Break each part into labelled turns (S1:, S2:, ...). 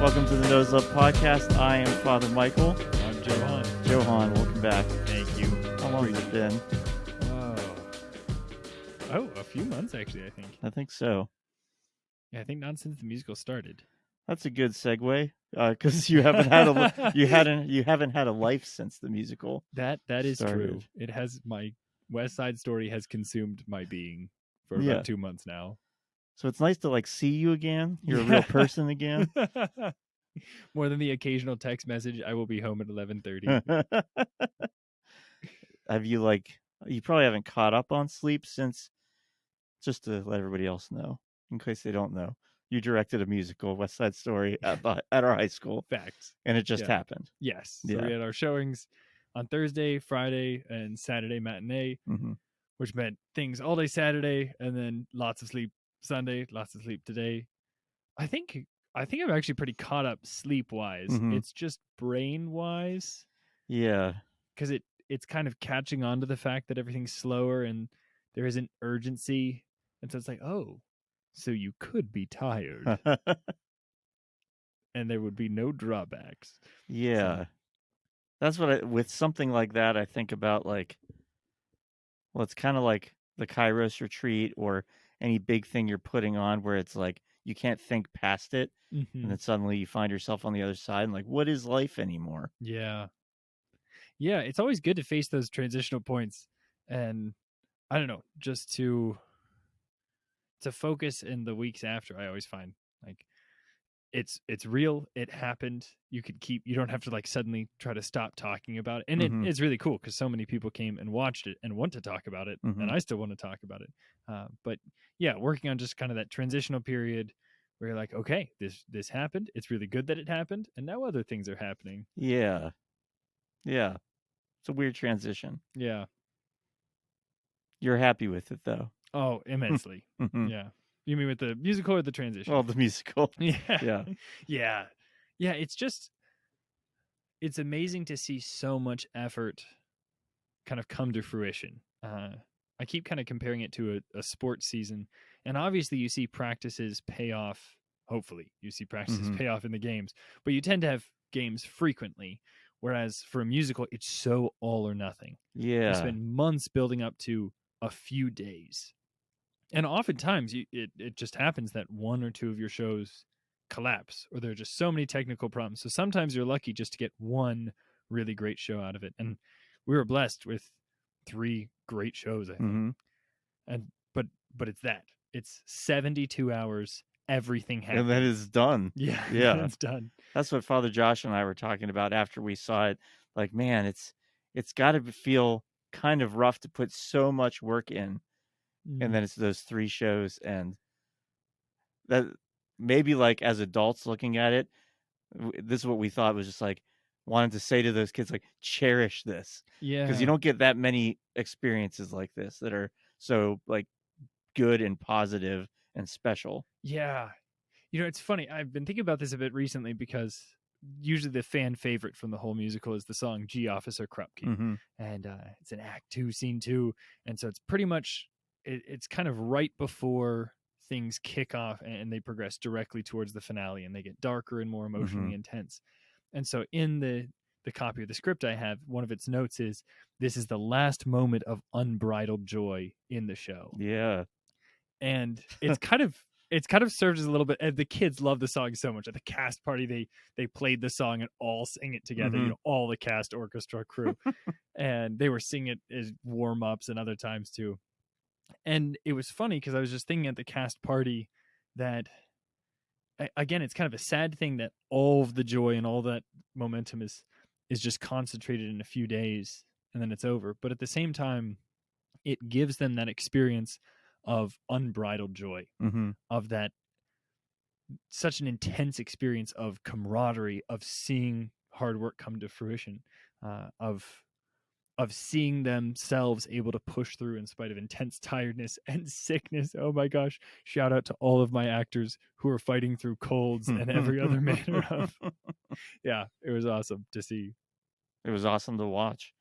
S1: Welcome to the knowHis podcast. I am Father Michael.
S2: I'm Joe Hahn.
S1: Joe Hahn, welcome back.
S2: Thank you.
S1: How long has it been?
S2: Oh, a few months actually. I think.
S1: I think so.
S2: Yeah, I think not since the musical started.
S1: That's a good segue because you haven't had a life since the musical.
S2: That is
S1: started.
S2: true. It has my West Side Story has consumed my being for
S1: Yeah.
S2: about 2 months now.
S1: So it's nice to see you again. You're a real person again.
S2: More than the occasional text message, I will be home at 11:30.
S1: Have you you probably haven't caught up on sleep since, just to let everybody else know, in case they don't know, you directed a musical, West Side Story, at our high school.
S2: Facts.
S1: And it just happened.
S2: Yes. So
S1: Yeah.
S2: we had our showings on Thursday, Friday, and Saturday matinee, which meant things all day Saturday, and then lots of sleep Sunday, lots of sleep today. I think I'm actually pretty caught up sleep-wise. It's just brain-wise.
S1: Yeah.
S2: Because it's kind of catching on to the fact that everything's slower and there isn't urgency. And so it's like, oh, so you could be tired. And there would be no drawbacks.
S1: Yeah. So, that's what with something like that, I think about it's kind of like the Kairos retreat or any big thing you're putting on where it's you can't think past it. And then suddenly you find yourself on the other side and what is life anymore?
S2: Yeah. Yeah. It's always good to face those transitional points. And I don't know, just to focus in the weeks after, I always find it's real. It happened. You don't have to suddenly try to stop talking about it. And it's really cool because so many people came and watched it and want to talk about it. And I still want to talk about it. But yeah, working on just kind of that transitional period where you're like, okay, this happened. It's really good that it happened. And now other things are happening.
S1: Yeah. Yeah. It's a weird transition.
S2: Yeah.
S1: You're happy with it though.
S2: Oh, immensely. Yeah. You mean with the musical or the transition?
S1: Well, the musical.
S2: Yeah.
S1: Yeah.
S2: Yeah. Yeah. It's amazing to see so much effort kind of come to fruition. I keep kind of comparing it to a sports season. And obviously you see practices pay off. Hopefully you see practices pay off in the games. But you tend to have games frequently. Whereas for a musical, it's so all or nothing.
S1: Yeah.
S2: You spend months building up to a few days. And oftentimes it just happens that one or two of your shows collapse or there are just so many technical problems. So sometimes you're lucky just to get one really great show out of it. And we were blessed with 3 great shows, I think. And but it's 72 hours, everything happens.
S1: And then it's done.
S2: Yeah.
S1: Yeah.
S2: It's done.
S1: That's what Father Josh and I were talking about after we saw it. Man, it's got to feel kind of rough to put so much work in. And then it's those 3 shows, and that maybe as adults looking at it, this is what we thought was just wanted to say to those kids, cherish this.
S2: Yeah.
S1: Because you don't get that many experiences like this that are so good and positive and special.
S2: Yeah. It's funny. I've been thinking about this a bit recently because usually the fan favorite from the whole musical is the song G Officer Krupke. And it's an Act 2, Scene 2. And so it's pretty much, it's kind of right before things kick off and they progress directly towards the finale and they get darker and more emotionally intense. And so in the copy of the script I have, one of its notes is, this is the last moment of unbridled joy in the show.
S1: Yeah.
S2: And it's kind of served as a little bit. The kids love the song so much. At the cast party, they played the song and all sang it together. All the cast, orchestra, crew, and they were singing it as warm ups and other times too. And it was funny because I was just thinking at the cast party that, again, it's kind of a sad thing that all of the joy and all that momentum is just concentrated in a few days and then it's over. But at the same time, it gives them that experience of unbridled joy, of that such an intense experience of camaraderie, of seeing hard work come to fruition, of seeing themselves able to push through in spite of intense tiredness and sickness. Oh my gosh. Shout out to all of my actors who are fighting through colds and every other manner of. Yeah, it was awesome to see.
S1: It was awesome to watch.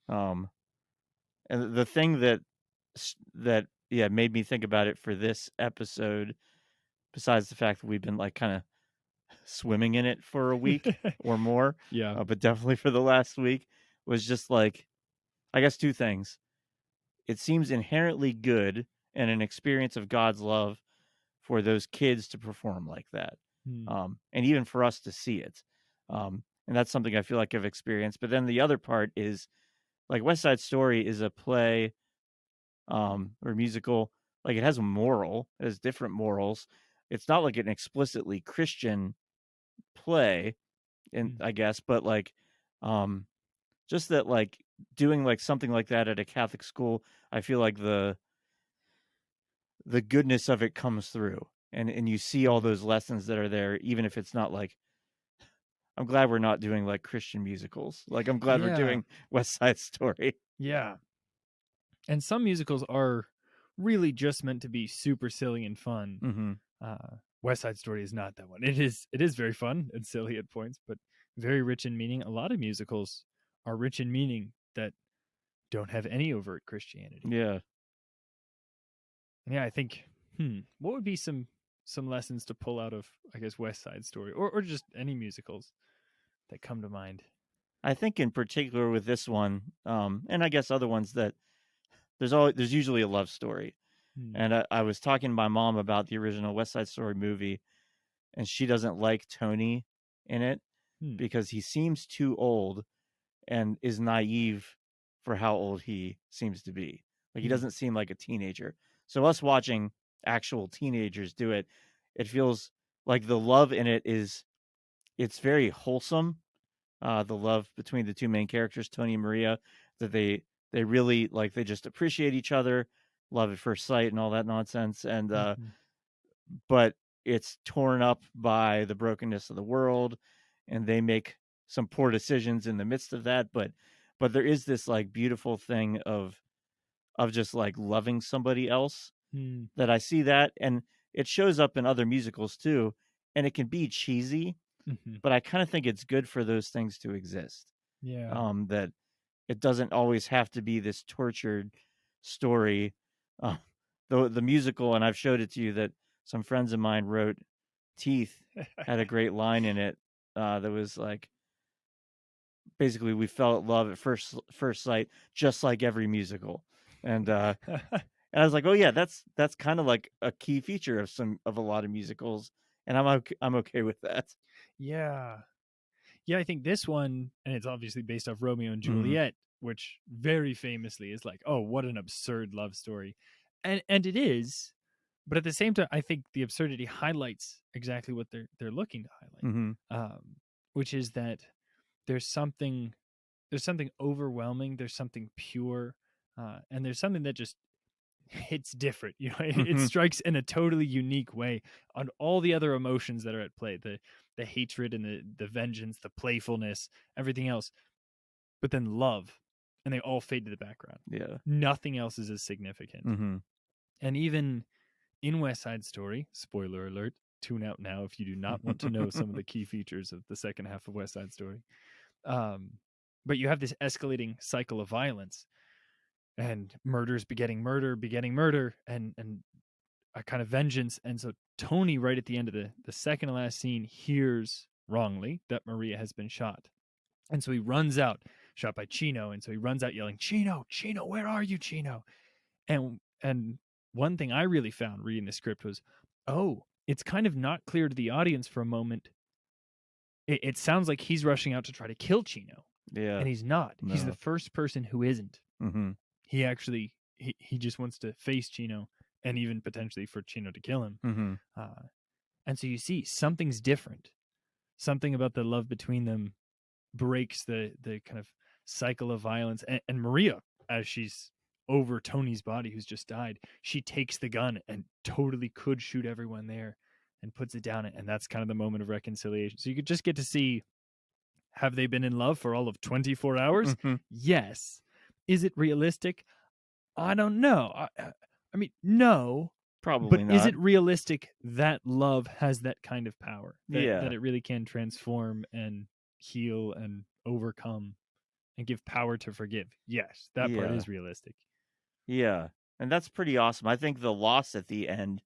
S1: And the thing that made me think about it for this episode, besides the fact that we've been kind of swimming in it for a week or more,
S2: Yeah.
S1: but definitely for the last week, was just like, I guess 2 things. It seems inherently good and an experience of God's love for those kids to perform like that,
S2: Mm,
S1: and even for us to see it. And that's something I feel like I've experienced. But then the other part is like West Side Story is a play, or musical. Like it has a moral, it has different morals. It's not like an explicitly Christian play, and
S2: mm.
S1: I guess, but like, um, just that like doing like something like that at a Catholic school, I feel like the goodness of it comes through, and you see all
S2: Mm.
S1: those lessons that are there, even if it's not like, I'm glad we're not doing like Christian musicals. Like I'm glad we're
S2: Yeah.
S1: doing West Side Story.
S2: Yeah. And some musicals are really just meant to be super silly and fun.
S1: Mhm.
S2: West Side Story is not that one. It is very fun and silly at points, but very rich in meaning. A lot of musicals are rich in meaning that don't have any overt Christianity.
S1: Yeah.
S2: And yeah, I think what would be some lessons to pull out of, I guess, West Side Story, or just any musicals that come to mind?
S1: I think in particular with this one, and I guess other ones, that there's usually a love story.
S2: Hmm.
S1: And I was talking to my mom about the original West Side Story movie, and she doesn't like Tony in it
S2: Hmm.
S1: because he seems too old and is naive for how old he seems to be. Like he
S2: Hmm.
S1: doesn't seem like a teenager. So us watching actual teenagers do it, it feels like the love in it it's very wholesome. The love between the two main characters, Tony and Maria, that they really like, they just appreciate each other, love at first sight and all that nonsense. And
S2: Mm-hmm.
S1: but it's torn up by the brokenness of the world, and they make some poor decisions in the midst of that. But there is this like beautiful thing of just like loving somebody else,
S2: Hmm.
S1: that I see that, and it shows up in other musicals too, and it can be cheesy,
S2: Mm-hmm.
S1: but I kind of think it's good for those things to exist.
S2: Yeah.
S1: That it doesn't always have to be this tortured story. Uh, the musical, and I've showed it to you, that some friends of mine wrote, Teeth, had a great line in it, that was like, basically, we fell in love at first sight, just like every musical. And I was like, oh yeah, that's kind of like a key feature of a lot of musicals, and I'm okay with that.
S2: Yeah. Yeah, I think this one, and it's obviously based off Romeo and
S1: Hmm.
S2: Juliet, which very famously is like, oh, what an absurd love story. And it is, but at the same time, I think the absurdity highlights exactly what they're looking to
S1: Hmm.
S2: highlight. Which is that there's something there's something overwhelming, there's something pure, and there's something that just hits different. It
S1: Hmm.
S2: strikes in a totally unique way on all the other emotions that are at play, the hatred and the vengeance, the playfulness, everything else. But then love, and they all fade to the background.
S1: Yeah.
S2: Nothing else is as significant.
S1: Hmm.
S2: And even in West Side Story, spoiler alert, tune out now if you do not want to know some of the key features of the second half of West Side Story. Um, but you have this escalating cycle of violence, and murders begetting murder, and a kind of vengeance. And so Tony, right at the end of the second to last scene, hears wrongly that Maria has been shot. And so he runs out, shot by Chino. And so he runs out yelling, Chino, Chino, where are you, Chino? And one thing I really found reading the script was, oh, it's kind of not clear to the audience for a moment. It sounds like he's rushing out to try to kill Chino.
S1: Yeah.
S2: And he's not. He's the
S1: No.
S2: first person who isn't.
S1: Hmm.
S2: He actually he just wants to face Chino, and even potentially for Chino to kill him.
S1: Hmm.
S2: Uh, and so you see something's different. Something about the love between them breaks the kind of cycle of violence. And Maria, as she's over Tony's body who's just died, she takes the gun and totally could shoot everyone there and puts it down. And that's kind of the moment of reconciliation. So you could just get to see, have they been in love for all of 24 hours?
S1: Hmm.
S2: Yes. Is it realistic? I don't know. I mean, no, but
S1: Probably
S2: is
S1: not.
S2: it realistic that love has that kind of power, that
S1: Yeah.
S2: it really can transform and heal and overcome and give power to forgive? Yes, that part
S1: Yeah.
S2: is realistic.
S1: Yeah. And that's pretty awesome. I think the loss at the end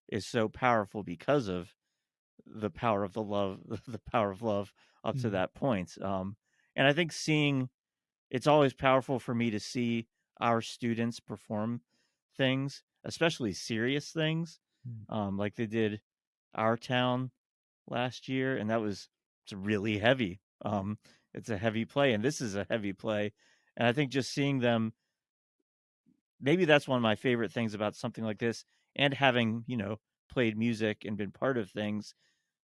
S1: is so powerful because of the power of the love, the power of love up to
S2: Mm,
S1: that point. And I think it's always powerful for me to see our students perform things, especially serious things,
S2: mm,
S1: like they did our town last year, and it's really heavy. It's a heavy play, and this is a heavy play, and I think just seeing them, maybe that's one of my favorite things about something like this, and having played music and been part of things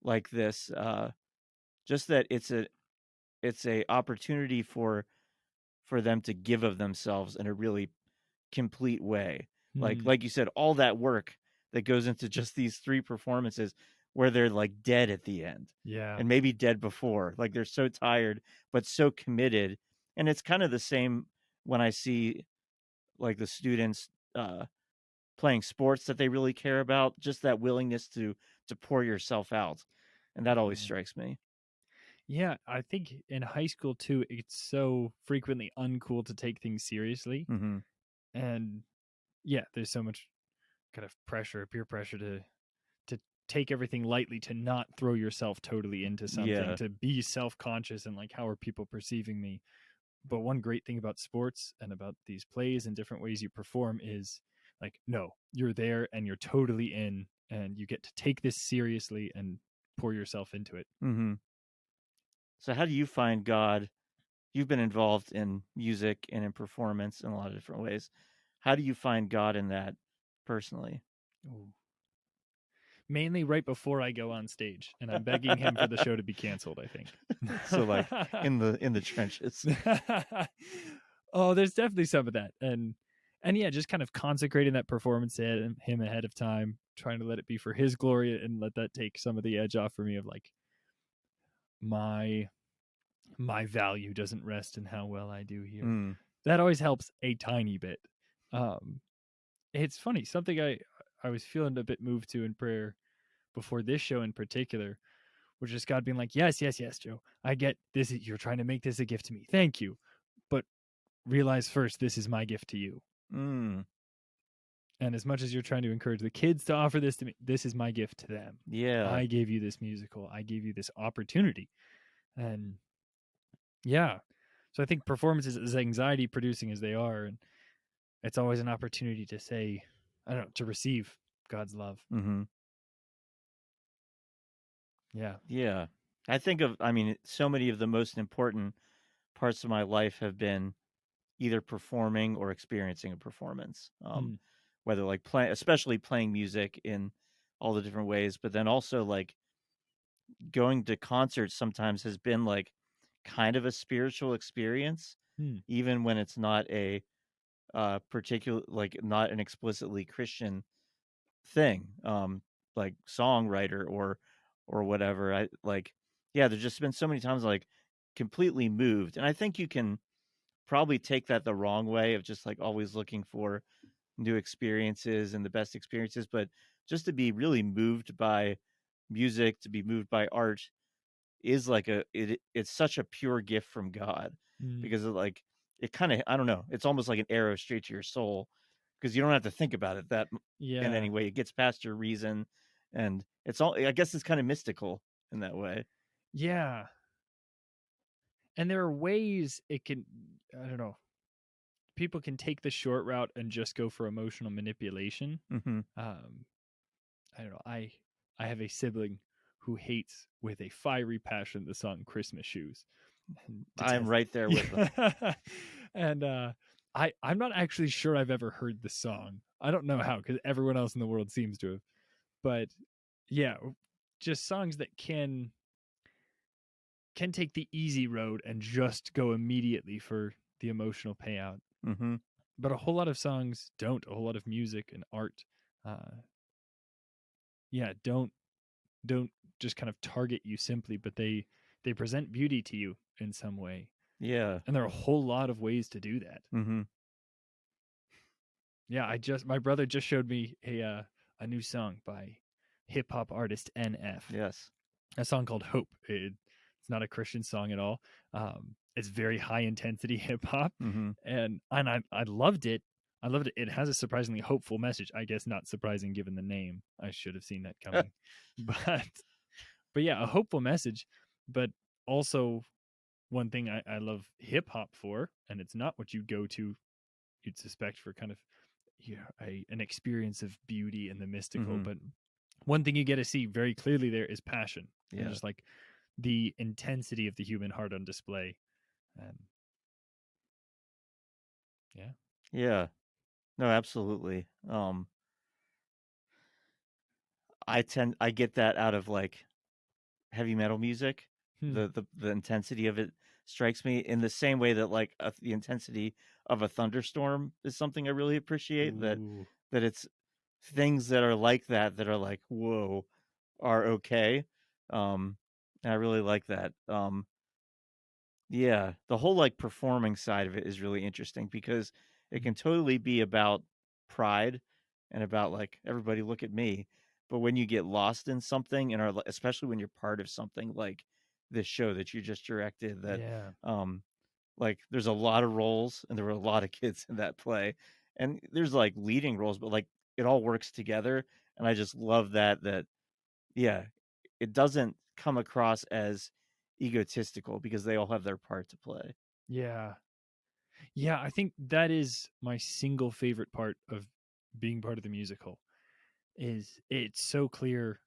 S1: like this, just that it's a opportunity for them to give of themselves in a really complete way.
S2: mm.
S1: Like you said, all that work that goes into just these three performances where they're like dead at the end
S2: Yeah.
S1: and maybe dead before. Like they're so tired but so committed. And it's kind of the same when I see like the students playing sports that they really care about, just that willingness to pour yourself out. And that always
S2: Yeah.
S1: strikes me.
S2: Yeah, I think in high school too, it's so frequently uncool to take things seriously.
S1: Mhm.
S2: And yeah, there's so much kind of pressure, peer pressure to take everything lightly, to not throw yourself totally into something,
S1: Yeah.
S2: to be self-conscious and like, how are people perceiving me? But one great thing about sports and about these plays and different ways you perform is like, no, you're there and you're totally in, and you get to take this seriously and pour yourself into it.
S1: Mhm. So how do you find God? You've been involved in music and in performance in a lot of different ways. How do you find God in that personally?
S2: Ooh. Mainly right before I go on stage, and I'm begging him for the show to be canceled, I think.
S1: So like in the trenches.
S2: Oh, there's definitely some of that. And yeah, just kind of consecrating that performance to him ahead of time, trying to let it be for his glory and let that take some of the edge off for me of like my my value doesn't rest in how well I do here.
S1: Mm.
S2: That always helps a tiny bit. Um it's funny, something I was feeling a bit moved to in prayer before this show in particular, which is God being like, yes, yes, yes, Joe, I get this. You're trying to make this a gift to me. Thank you. But realize first, this is my gift to you.
S1: Mm.
S2: And as much as you're trying to encourage the kids to offer this to me, this is my gift to them.
S1: Yeah.
S2: I gave you this musical. I gave you this opportunity. And yeah. So I think performances, as anxiety producing as they are, and it's always an opportunity to say, I don't know, to receive God's love.
S1: Mhm.
S2: Yeah.
S1: Yeah. I mean, so many of the most important parts of my life have been either performing or experiencing a performance.
S2: Hmm.
S1: Whether like especially playing music in all the different ways, but then also like going to concerts sometimes has been like kind of a spiritual experience,
S2: Hmm.
S1: even when it's not a particular, like not an explicitly Christian thing, like songwriter or whatever. I like, yeah, there's just been so many times like completely moved, and I think you can probably take that the wrong way of just like always looking for new experiences and the best experiences, but just to be really moved by music, to be moved by art is like it's such a pure gift from God,
S2: Hmm.
S1: because like it kind of, I don't know, it's almost like an arrow straight to your soul, because you don't have to think about it in
S2: Yeah.
S1: any way. It gets past your reason, and it's all, I guess it's kind of mystical in that way.
S2: Yeah. And there are ways it can, I don't know, people can take the short route and just go for emotional manipulation.
S1: Hmm.
S2: um I don't know, I have a sibling who hates with a fiery passion the song Christmas Shoes, and
S1: I'm
S2: detests
S1: right there with them.
S2: it. And I'm not actually sure I've ever heard the song. I don't know how, because everyone else in the world seems to have. But yeah, just songs that can take the easy road and just go immediately for the emotional payout.
S1: Hmm.
S2: But a whole lot of songs don't. A whole lot of music and art, uh, yeah, don't just kind of target you simply, but they present beauty to you in some way.
S1: Yeah.
S2: And there are a whole lot of ways to do that.
S1: Hmm.
S2: Yeah, my brother just showed me a new song by hip hop artist NF.
S1: Yes.
S2: A song called Hope. It's not a Christian song at all. It's very high intensity hip hop,
S1: Hmm.
S2: and I loved it. I loved it. It has a surprisingly hopeful message. I guess not surprising given the name. I should have seen that coming, but but yeah, a hopeful message. But also, one thing I love hip hop for, and it's not what you go to you'd suspect for kind of an experience of beauty and the mystical,
S1: Mhm.
S2: but one thing you get to see very clearly there is passion and
S1: Yeah.
S2: just like the intensity of the human heart on display. And yeah.
S1: Yeah. No, absolutely. I get that out of, like, heavy metal music.
S2: Hmm.
S1: The intensity of it strikes me in the same way that, like, the intensity of a thunderstorm is something I really appreciate,
S2: Ooh.
S1: that it's things that are like that, that are like, "Whoa," are okay. And I really like that. Yeah, the whole, like, performing side of it is really interesting because it
S2: Mm.
S1: can totally be about pride and about, like, "Everybody look at me." But when you get lost in something and are li especially when you're part of something like this show that you just directed that,
S2: Yeah.
S1: um, like, there's a lot of roles and there were a lot of kids in that play, and there's, like, leading roles, but, like, it all works together, and I just love that yeah, it doesn't come across as egotistical because they all have their part to play.
S2: Yeah. Yeah. I think that is my single favorite part of being part of the musical is it's so clear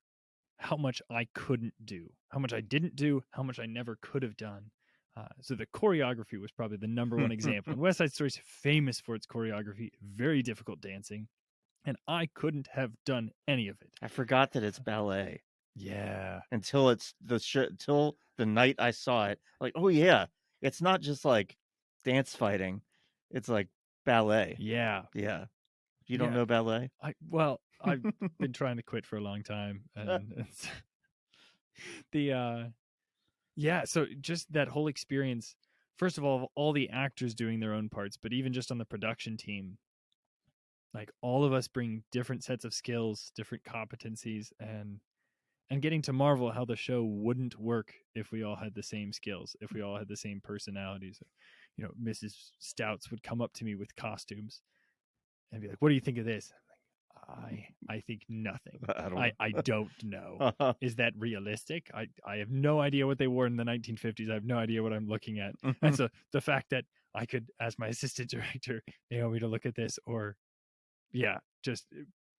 S2: how much I couldn't do, how much I didn't do, how much I never could have done. So the choreography was probably the number one example. And West Side Story is famous for its choreography, very difficult dancing, and I couldn't have done any of it.
S1: I forgot that it's ballet
S2: Yeah,
S1: until until the night I saw it. Like, oh yeah, it's not just like dance fighting; it's like ballet.
S2: yeah,
S1: Yeah, you don't
S2: yeah.
S1: know ballet?
S2: I've been trying to quit for a long time, and it's the yeah. So just that whole experience. First of all the actors doing their own parts, but even just on the production team, like all of us bring different sets of skills, different competencies, and getting to marvel how the show wouldn't work if we all had the same skills, if we all had the same personalities. Mrs. Stouts would come up to me with costumes and be like, "What do you think of this?" I'm like, I think nothing.
S1: I don't
S2: I don't know.
S1: know.
S2: Is that realistic? I have no idea what they wore in the 1950s. I have no idea what I'm looking at. And so the fact that I could ask my assistant director, Naomi, to look at this, or yeah, just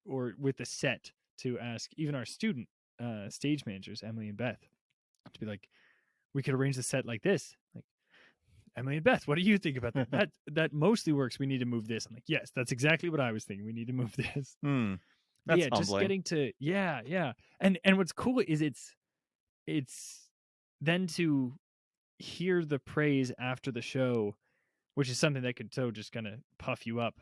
S2: or with the set to ask even our student stage managers, Emily and Beth, to be like, we could arrange the set like this. Like, Emily and Beth, what do you think about that? That mostly works. We need to move this. I'm like, yes, that's exactly what I was thinking. We need to move this.
S1: Hmm,
S2: But
S1: that's
S2: yeah, just
S1: humbling.
S2: getting to yeah. And what's cool is it's then to hear the praise after the show, which is something that could so just kind of puff you up.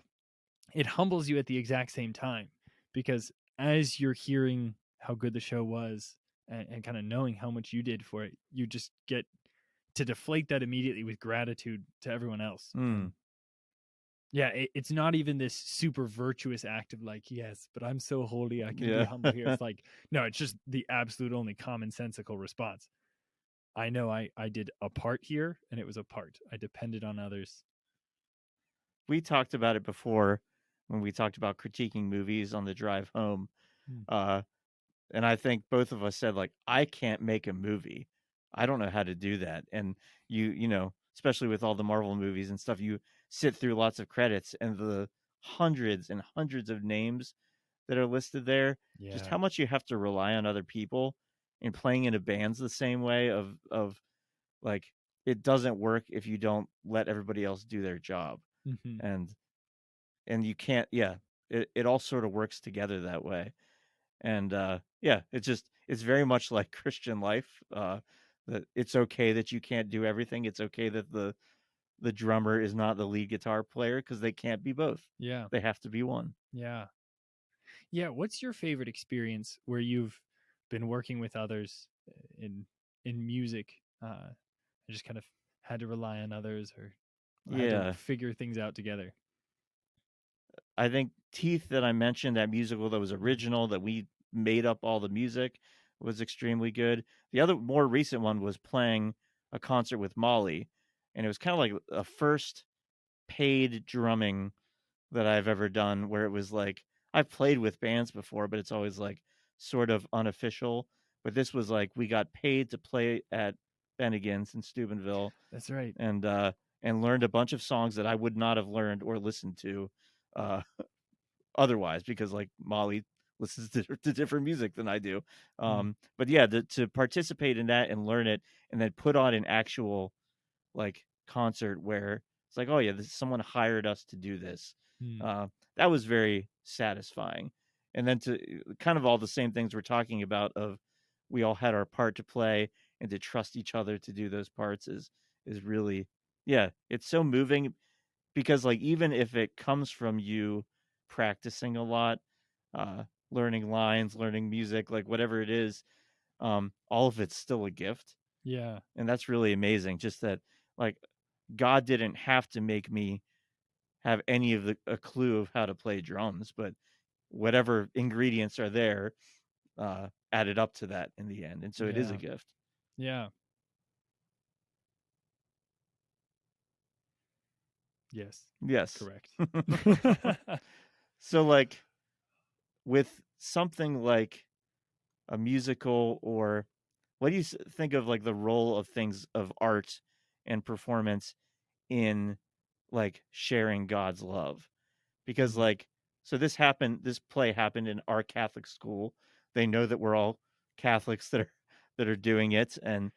S2: It humbles you at the exact same time because as you're hearing how good the show was and kind of knowing how much you did for it, you just get to deflate that immediately with gratitude to everyone else.
S1: Hmm,
S2: And yeah, it's not even this super virtuous act of like, yes, but I'm so holy, I can be
S1: yeah.
S2: humble here. It's like, no, it's just the absolute only commonsensical response. I know I did a part here and it was a part. I depended on others.
S1: We talked about it before when we talked about critiquing movies on the drive home.
S2: Mm.
S1: Uh, and I think both of us said, like, I can't make a movie. I don't know how to do that. And especially with all the Marvel movies and stuff, you sit through lots of credits and the hundreds and hundreds of names that are listed there, just
S2: Yeah.
S1: how much you have to rely on other people and playing in a band's the same way of like it doesn't work if you don't let everybody else do their job.
S2: Hmm.
S1: And you can't, yeah, it all sort of works together that way. And yeah, it's very much like Christian life, that it's okay that you can't do everything. It's okay that the drummer is not the lead guitar player because they can't be both.
S2: Yeah.
S1: They have to be one.
S2: Yeah. Yeah. What's your favorite experience where you've been working with others in music? And just kind of had to rely on others or had to
S1: Yeah,
S2: figure things out together.
S1: I think Teeth that I mentioned, that musical that was
S2: Mm.
S1: original, that we made up all the music, was extremely good. The other more recent one was playing a concert with Molly, and it was kind of like a first paid drumming that I've ever done, where it was like I've played with bands before, but it's always like sort of unofficial. but this was like we got paid to play at Bennigan's in Steubenville,
S2: That's right.
S1: and learned a bunch of songs that I would not have learned or listened to uh, otherwise, because like Molly listens to different music than I do.
S2: Mm,
S1: But yeah, to participate in that and learn it, and then put on an actual like concert where it's like, oh yeah, someone hired us to do this.
S2: mm,
S1: Uh, that was very satisfying. And then to kind of all the same things we're talking about, of we all had our part to play, and to trust each other to do those parts is really, yeah, it's so moving, because like even if it comes from you practicing a lot, uh, learning lines, learning music, like whatever it is, all of it's still a gift.
S2: yeah.
S1: And that's really amazing, just that like God didn't have to make me have any of a clue of how to play drums, but whatever ingredients are there added up to that in the end, and so it is a
S2: Yeah.
S1: gift.
S2: Yeah. Yes.
S1: Yes.
S2: Correct.
S1: So like with something like a musical, or what do you think of like the role of things of art and performance in like sharing God's love? Because
S2: Mm,
S1: like, so this play happened in our Catholic school. They know that we're all Catholics that are doing it, and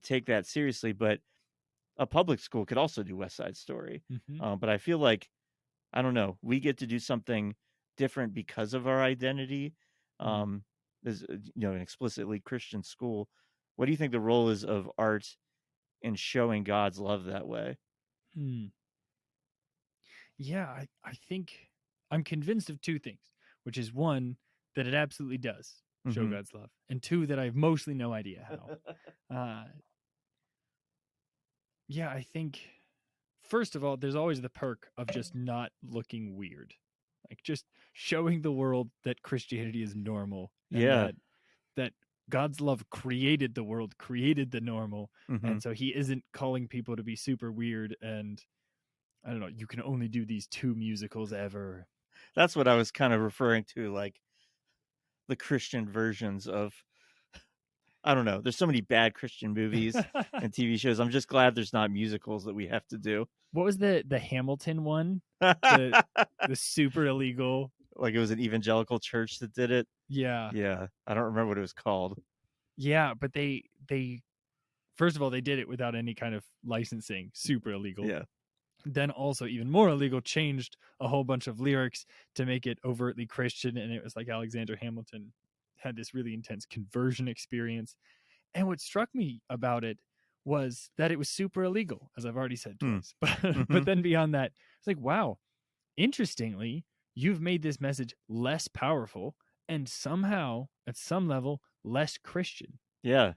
S1: take that seriously, but a public school could also do West Side Story.
S2: mhm,
S1: But I feel like, I don't know, we get to do something different because of our identity.
S2: mm,
S1: Um, as an explicitly Christian school. What do you think the role is of art in showing God's love that way?
S2: mm. Yeah, I think I'm convinced of two things, which is one, that it absolutely does show
S1: Hmm.
S2: God's love, and two, that I have mostly no idea how. Uh, yeah, I think first of all, there's always the perk of just not looking weird, like just showing the world that Christianity is normal, and
S1: Yeah.
S2: that God's love created the world, created the normal,
S1: Hmm.
S2: and so He isn't calling people to be super weird and I don't know. You can only do these two musicals ever.
S1: That's what I was kind of referring to, like the Christian versions of, I don't know. There's so many bad Christian movies and TV shows. I'm just glad there's not musicals that we have to do.
S2: What was the Hamilton one? The the super illegal.
S1: Like it was an evangelical church that did it.
S2: Yeah.
S1: Yeah, I don't remember what it was called.
S2: Yeah, but they first of all they did it without any kind of licensing, super illegal.
S1: Yeah.
S2: Then also even more illegal, changed a whole bunch of lyrics to make it overtly Christian, and it was like Alexander Hamilton had this really intense conversion experience. And what struck me about it was that it was super illegal, as I've already said
S1: Hmm.
S2: twice. But
S1: Hmm.
S2: then beyond that, it's like, wow, interestingly, you've made this message less powerful and somehow, at some level, less Christian.
S1: Yeah.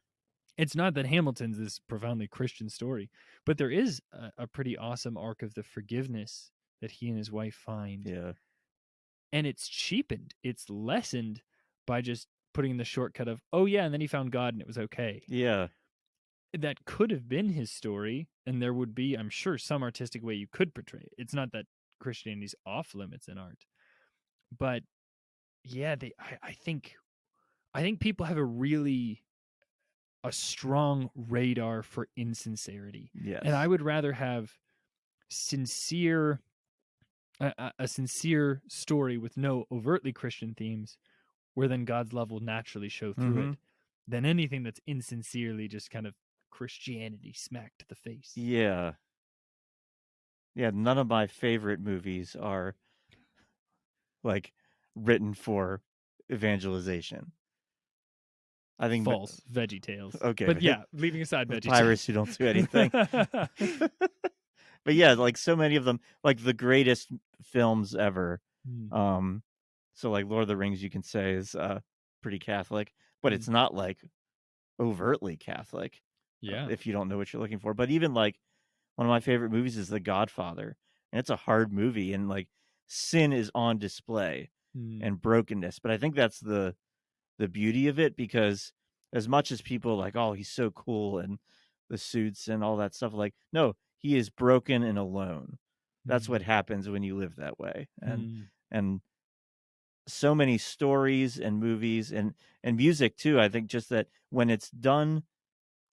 S2: It's not that Hamilton's this profoundly Christian story, but there is a pretty awesome arc of the forgiveness that he and his wife find.
S1: Yeah.
S2: And it's cheapened, it's lessened by just putting the shortcut of, oh, yeah, and then he found God and it was okay.
S1: Yeah.
S2: That could have been his story, and there would be, I'm sure, some artistic way you could portray it. It's not that Christianity's off limits in art, but yeah, I think people have a strong radar for insincerity, and I
S1: Yes.
S2: would rather have sincere a sincere story with no overtly Christian themes, where then God's love will naturally show through
S1: Hmm.
S2: it, than anything that's insincerely just kind of Christianity smacked to the face.
S1: Yeah. Yeah. None of my favorite movies are like written for evangelization. I think,
S2: False. Veggie Tales.
S1: okay,
S2: But yeah, leaving aside Veggie
S1: pirates who don't do anything.
S2: Tales.
S1: But yeah, like so many of them, like the greatest films ever.
S2: Hmm,
S1: Um, so like Lord of the Rings, you can say is pretty Catholic, but
S2: hmm.
S1: it's not like overtly Catholic,
S2: Yeah.
S1: if you don't know what you're looking for. But even like one of my favorite movies is The Godfather, and it's a hard movie, and like sin is on display
S2: Hmm,
S1: and brokenness. But I think that's the beauty of it, because as much as people like, oh, he's so cool and the suits and all that stuff, like, no, he is broken and alone. That's
S2: hmm,
S1: what happens when you live that way. and
S2: hmm.
S1: and so many stories and movies and music too. I think just that when it's done,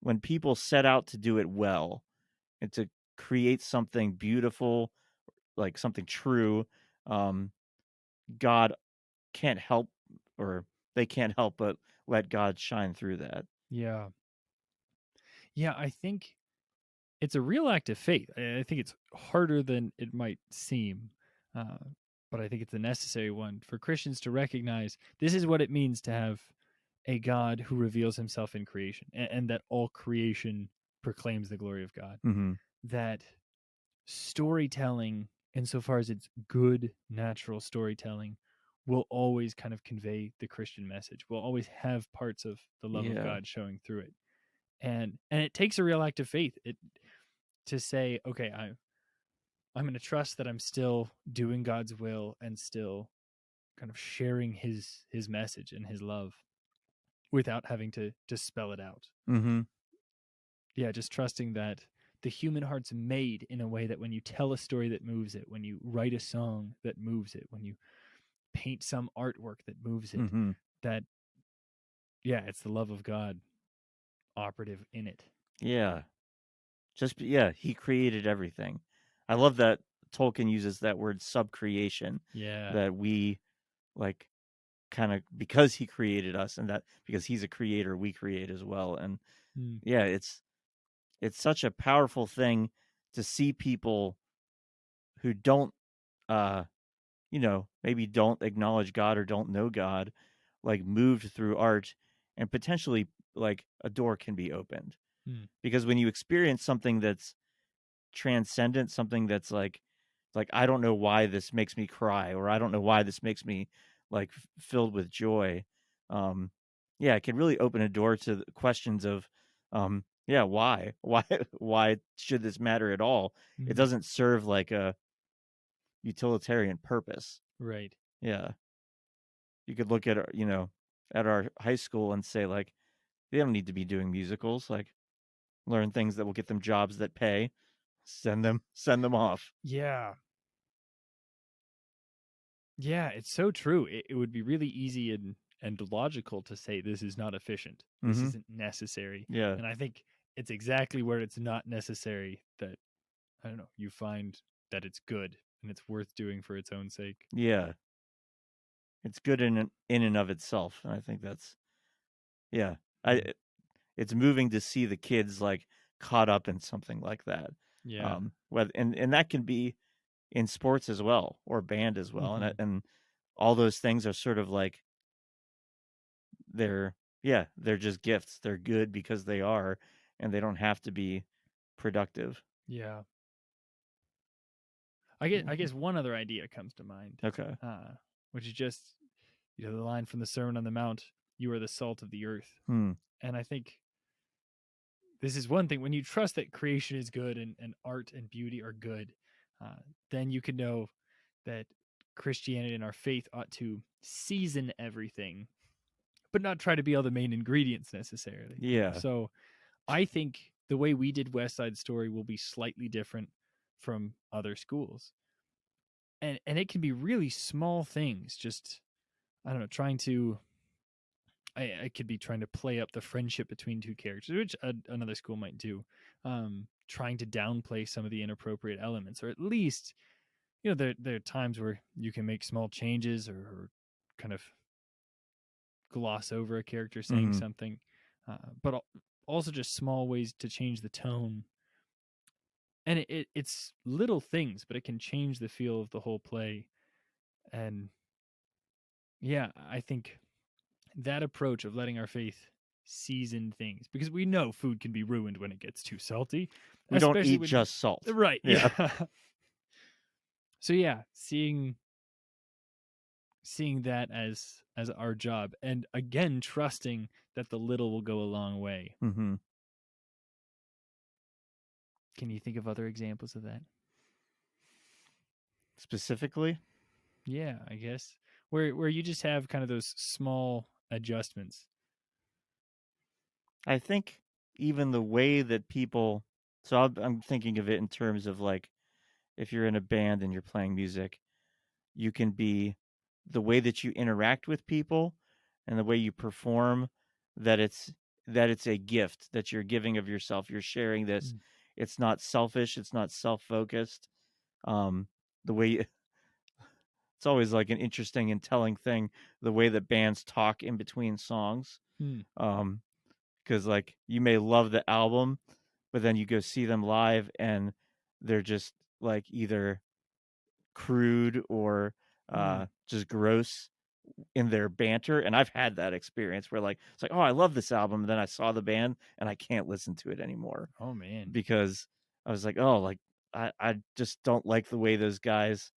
S1: when people set out to do it well and to create something beautiful, like something true, um, God can't help, or they can't help but let God shine through that.
S2: Yeah. Yeah, I think it's a real act of faith. I think it's harder than it might seem, uh, but I think it's a necessary one for Christians to recognize this is what it means to have a God who reveals himself in creation, and that all creation proclaims the glory of God.
S1: Mhm.
S2: That storytelling, insofar as it's good, natural storytelling, will always kind of convey the Christian message, will always have parts of the love of
S1: Yeah.
S2: God showing through it. And it takes a real act of faith to say, okay, I'm going to trust that I'm still doing God's will and still kind of sharing his message and his love without having to spell it out.
S1: Mhm.
S2: Yeah, just trusting that the human heart's made in a way that when you tell a story that moves it, when you write a song that moves it, when you paint some artwork that moves it,
S1: Mhm.
S2: that yeah, it's the love of God operative in it.
S1: Yeah. Yeah, he created everything. I love that Tolkien uses that word subcreation,
S2: Yeah.
S1: that we like kind of, because he created us, and that because he's a creator, we create as well. And
S2: Mm.
S1: yeah, it's such a powerful thing to see people who don't uh maybe don't acknowledge God or don't know God, like moved through art, and potentially like a door can be opened.
S2: Mm.
S1: Because when you experience something that's transcendent, something that's like I don't know why this makes me cry, or I don't know why this makes me like filled with joy. Um yeah, it can really open a door to the questions of yeah, why why should this matter at all? It
S2: Mm.
S1: doesn't serve like a utilitarian purpose.
S2: Right.
S1: Yeah. You could look at at our high school and say like they don't need to be doing musicals, like learn things that will get them jobs that pay, send them off.
S2: Yeah. Yeah, it's so true. It would be really easy and logical to say this is not efficient. This
S1: Mhm.
S2: isn't necessary.
S1: Yeah.
S2: And I think it's exactly where it's not necessary that I don't know, you find that it's good and it's worth doing for its own sake.
S1: Yeah. It's good in and of itself, and I think that's yeah.
S2: Mm.
S1: It's moving to see the kids like caught up in something like that.
S2: Yeah.
S1: Whether and that can be in sports as well, or band as well,
S2: Hmm.
S1: and all those things are sort of like they're yeah, they're just gifts. They're good because they are, and they don't have to be productive.
S2: Yeah. I guess
S1: Mhm.
S2: one other idea comes to mind,
S1: Okay.
S2: uh, which is just the line from the Sermon on the Mount, "You are the salt of the earth."
S1: Hmm.
S2: And I think this is one thing when you trust that creation is good and art and beauty are good, uh, then you can know that Christianity and our faith ought to season everything, but not try to be all the main ingredients necessarily.
S1: Yeah.
S2: So I think the way we did West Side Story will be slightly different from other schools, and it can be really small things. Just I don't know, trying to I could be trying to play up the friendship between two characters, which another school might do. Trying to downplay some of the inappropriate elements, or at least there are times where you can make small changes or kind of gloss over a character saying
S1: Mhm.
S2: something, but also just small ways to change the tone. And it's little things, but it can change the feel of the whole play. And yeah, I think that approach of letting our faith season things, because we know food can be ruined when it gets too salty,
S1: We don't
S2: especially
S1: eat
S2: when you
S1: just salt.
S2: right,
S1: Yeah.
S2: yeah. So yeah, seeing that as our job, and again trusting that the little will go a long way.
S1: Mhm.
S2: Can you think of other examples of that?
S1: Specifically,
S2: Yeah, I guess where you just have kind of those small adjustments.
S1: I think even the way that people I'm thinking of it in terms of like if you're in a band and you're playing music, you can be the way that you interact with people and the way you perform, that it's a gift that you're giving of yourself. You're sharing this.
S2: Mm.
S1: It's not selfish. It's not self-focused. The way you, it's always like an interesting and telling thing, the way that bands talk in between songs.
S2: Mm.
S1: Because like you may love the album, but then you go see them live and they're just like either crude or
S2: Mm.
S1: just gross in their banter. And I've had that experience where like it's like, oh, I love this album, and then I saw the band and I can't listen to it anymore
S2: Oh man.
S1: because I was like, oh, like I just don't like the way those guys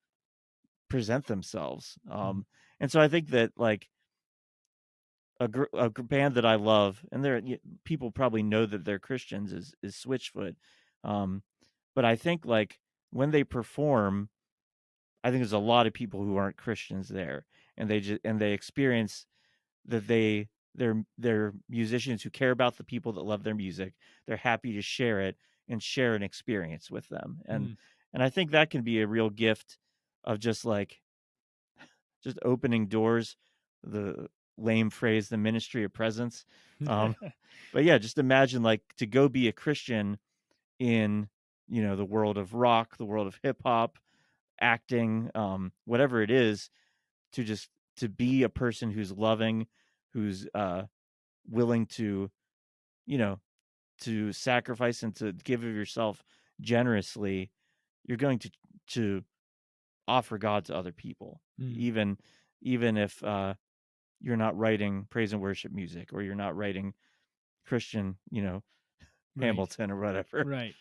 S1: present themselves.
S2: Mm.
S1: And so I think that like band that I love, and people probably know that they're Christians, is Switchfoot. Um, but I think like when they perform, I think there's a lot of people who aren't Christians there, and they experience that they're musicians who care about the people that love their music. They're happy to share it and share an experience with them,
S2: Mm.
S1: and I think that can be a real gift of just opening doors. The lame phrase, the ministry of presence. Um, but yeah, just imagine like to go be a Christian in the world of rock, the world of hip hop, acting, whatever it is, to be a person who's loving, who's willing to you know to sacrifice and to give of yourself generously. You're going to offer God to other people,
S2: Mm.
S1: even if you're not writing praise and worship music, or you're not writing Christian,
S2: Right.
S1: Hamilton or whatever.
S2: Right.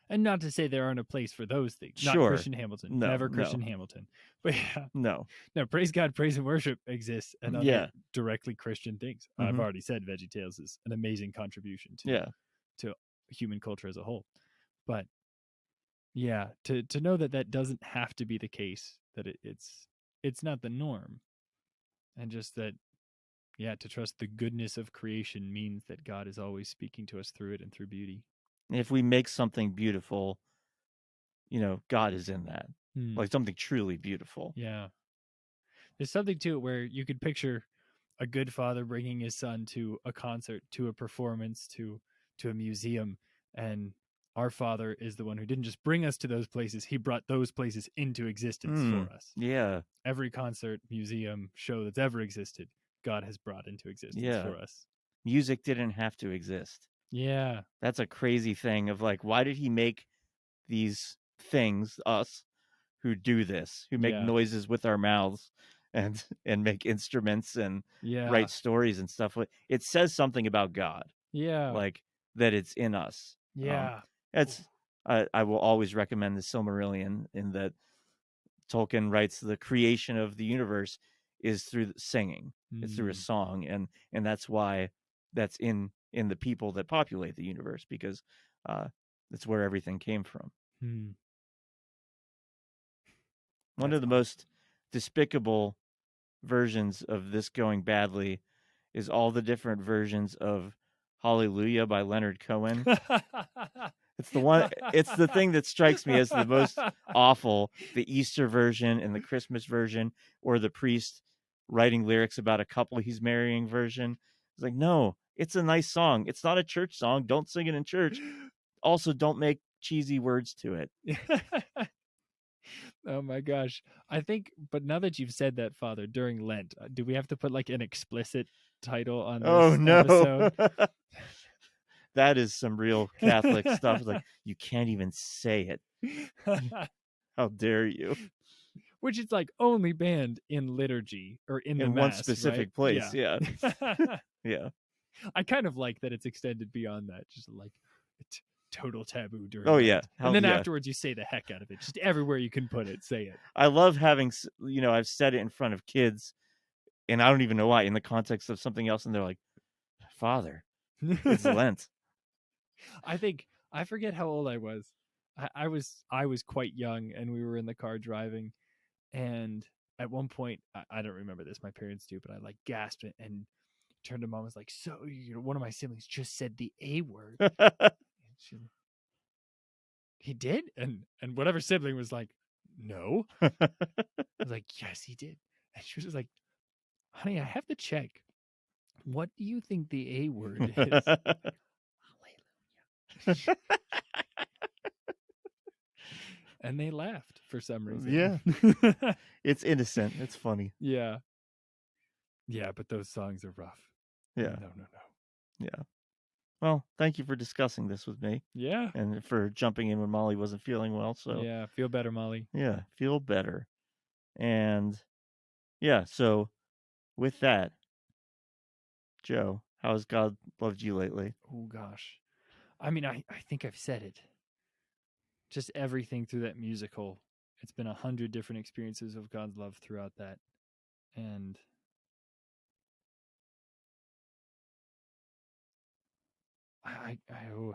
S2: And not to say there aren't a place for those things. Not
S1: Sure.
S2: Christian Hamilton.
S1: No,
S2: Never Christian
S1: no,
S2: Hamilton. But yeah,
S1: no.
S2: no, praise God, praise and worship exists, and other
S1: Yeah.
S2: directly Christian things. I've
S1: Hmm.
S2: already said VeggieTales is an amazing contribution
S1: Yeah.
S2: to human culture as a whole. But yeah, to know that that doesn't have to be the case, that it's not the norm, and just that, yeah, to trust the goodness of creation means that God is always speaking to us through it and through beauty.
S1: If we make something beautiful, God is in that.
S2: Hmm.
S1: Like something truly beautiful.
S2: Yeah, there's something to it where you could picture a good father bringing his son to a concert, to a performance, to a museum, and our father is the one who didn't just bring us to those places, he brought those places into existence
S1: Mm.
S2: for us.
S1: Yeah.
S2: Every concert, museum, show that's ever existed, God has brought into existence
S1: Yeah.
S2: for us.
S1: Music didn't have to exist.
S2: Yeah.
S1: That's a crazy thing of like, why did he make these things, us who do this, who make
S2: Yeah.
S1: noises with our mouths and make instruments and
S2: Yeah.
S1: write stories and stuff? It says something about God,
S2: Yeah.
S1: like that it's in us.
S2: Yeah.
S1: It's I will always recommend the Silmarillion, in that Tolkien writes the creation of the universe is through singing. It's through a
S2: Mm.
S1: song, and that's why that's in the people that populate the universe, because uh, that's where everything came from.
S2: Hmm.
S1: One
S2: That's
S1: of the
S2: awesome.
S1: most despicable versions of this going badly is all the different versions of Hallelujah by Leonard Cohen. It's the thing that strikes me as the most awful, the Easter version and the Christmas version, or the priest writing lyrics about a couple he's marrying version. It's like, no, it's a nice song. It's not a church song. Don't sing it in church. Also, don't make cheesy words to it.
S2: Oh my gosh. I think, but now that you've said that, Father, during Lent, do we have to put like an explicit title on
S1: Oh
S2: this
S1: no.
S2: episode?
S1: That is some real Catholic stuff. It's like, you can't even say it. How dare you?
S2: Which is like only banned in liturgy or in the
S1: In one
S2: mass, right?
S1: specific place,
S2: Yeah.
S1: yeah. Yeah.
S2: I kind of like that it's extended beyond that, just like it's total taboo during
S1: Oh yeah.
S2: Lent. And
S1: How
S2: then
S1: yeah.
S2: afterwards you say the heck out of it. Just everywhere you can put it, say
S1: I love having, I've said it in front of kids, and I don't even know why, in the context of something else, and they're like, "Father, it's
S2: it.
S1: Lent."
S2: I think I forget how old I was. I was quite young, and we were in the car driving, and at one point I don't remember this. My parents do, but I like gasped it and turned to mom and was like, "So one of my siblings just said the A word." And he did, and whatever sibling was like, "No." I was like, "Yes, he did." And she was just like, honey, I have to check. What do you think the A word is? Hallelujah. And they laughed for some reason.
S1: Yeah. It's innocent. It's funny.
S2: Yeah. Yeah, but those songs are rough.
S1: Yeah.
S2: No.
S1: Yeah. Well, thank you for discussing this with me.
S2: Yeah.
S1: And for jumping in when Molly wasn't feeling well. So
S2: Yeah, feel better, Molly.
S1: yeah, feel better. And yeah, so with that, Joe, how has God loved you lately?
S2: Oh gosh. I mean, I think I've said it. Just everything through that musical. It's been 100 different experiences of God's love throughout that. And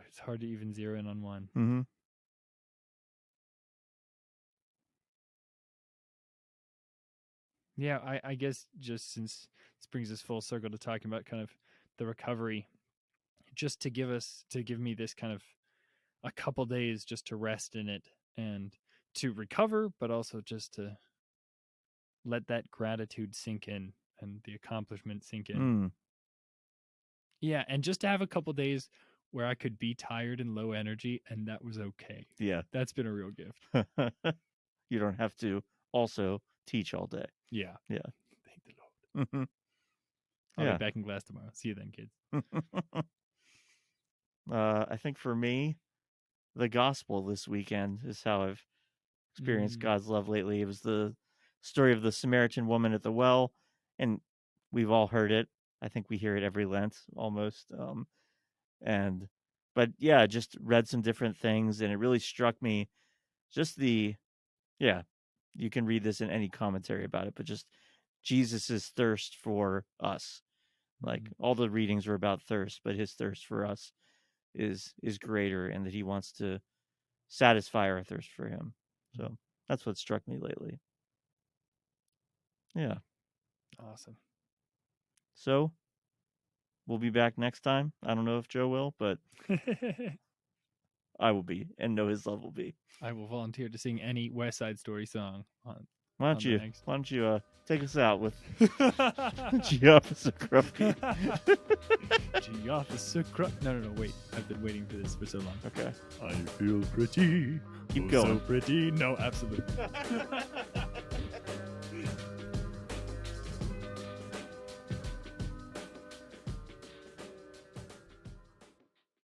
S2: it's hard to even zero in on one.
S1: Mm-hmm.
S2: Yeah, I guess just since this brings us full circle to talking about kind of the recovery, just to give me this kind of a couple days just to rest in it and to recover, but also just to let that gratitude sink in and the accomplishment sink in.
S1: Mm.
S2: Yeah, and just to have a couple days where I could be tired and low energy, and that was okay.
S1: Yeah.
S2: That's been a real gift.
S1: You don't have to also teach all day.
S2: Yeah.
S1: Yeah.
S2: Thank the Lord.
S1: Mm-hmm.
S2: I'll be back in class tomorrow. See you then, kids.
S1: I think for me, the gospel this weekend is how I've experienced God's love lately. It was the story of the Samaritan woman at the well, and we've all heard it. I think we hear it every Lent almost. But yeah, just read some different things, and it really struck me just you can read this in any commentary about it, but just Jesus's thirst for us. Like all the readings were about thirst, but his thirst for us is greater, and that he wants to satisfy our thirst for him. So that's what struck me lately. Yeah.
S2: Awesome.
S1: So we'll be back next time. I don't know if Joe will, but I will be, and know his love will be.
S2: I will volunteer to sing any West Side Story song on.
S1: Why don't you take us out with G Officer Grumpy?
S2: G Officer Grumpy. No, wait. I've been waiting for this for so long.
S1: Okay.
S2: I feel pretty.
S1: Keep going.
S2: So pretty. No, absolutely.